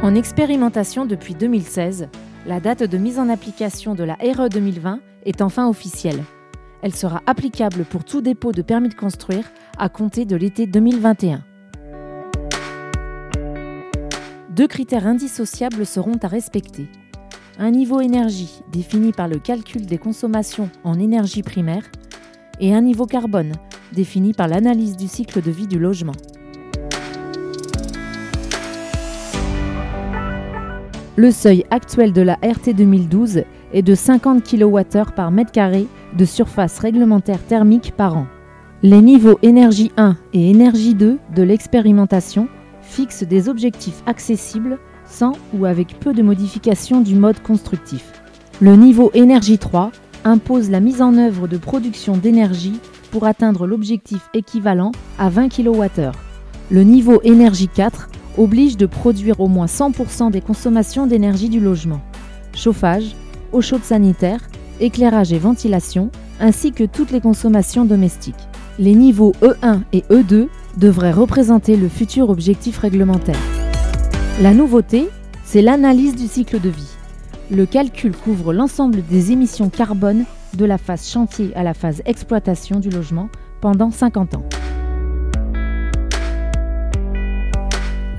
En expérimentation depuis 2016, la date de mise en application de la RE 2020 est enfin officielle. Elle sera applicable pour tout dépôt de permis de construire à compter de l'été 2021. Deux critères indissociables seront à respecter. Un niveau énergie défini par le calcul des consommations en énergie primaire et un niveau carbone défini par l'analyse du cycle de vie du logement. Le seuil actuel de la RT 2012 est de 50 kWh par mètre carré de surface réglementaire thermique par an. Les niveaux énergie 1 et énergie 2 de l'expérimentation fixent des objectifs accessibles sans ou avec peu de modifications du mode constructif. Le niveau énergie 3 impose la mise en œuvre de production d'énergie pour atteindre l'objectif équivalent à 20 kWh. Le niveau énergie 4 oblige de produire au moins 100% des consommations d'énergie du logement, chauffage, eau chaude sanitaire, éclairage et ventilation, ainsi que toutes les consommations domestiques. Les niveaux E1 et E2 devraient représenter le futur objectif réglementaire. La nouveauté, c'est l'analyse du cycle de vie. Le calcul couvre l'ensemble des émissions carbone de la phase chantier à la phase exploitation du logement pendant 50 ans.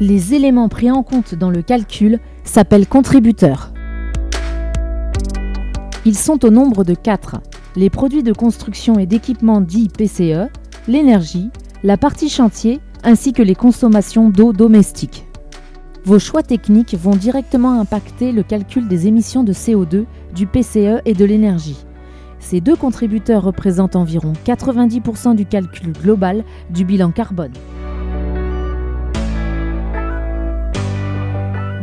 Les éléments pris en compte dans le calcul s'appellent contributeurs. Ils sont au nombre de 4. Les produits de construction et d'équipement dits PCE, l'énergie, la partie chantier ainsi que les consommations d'eau domestique. Vos choix techniques vont directement impacter le calcul des émissions de CO2, du PCE et de l'énergie. Ces deux contributeurs représentent environ 90% du calcul global du bilan carbone.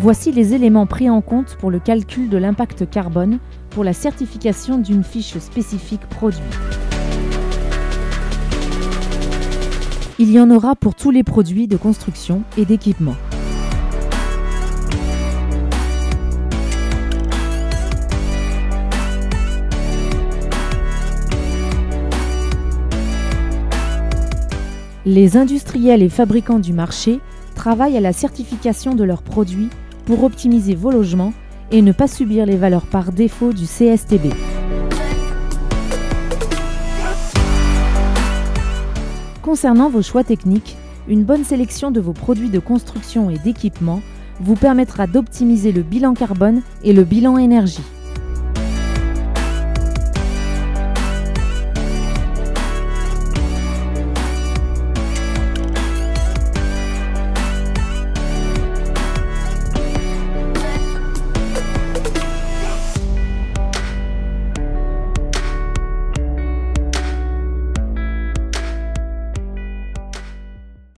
Voici les éléments pris en compte pour le calcul de l'impact carbone pour la certification d'une fiche spécifique produit. Il y en aura pour tous les produits de construction et d'équipement. Les industriels et fabricants du marché travaillent à la certification de leurs produits pour optimiser vos logements et ne pas subir les valeurs par défaut du CSTB. Concernant vos choix techniques, une bonne sélection de vos produits de construction et d'équipement vous permettra d'optimiser le bilan carbone et le bilan énergie.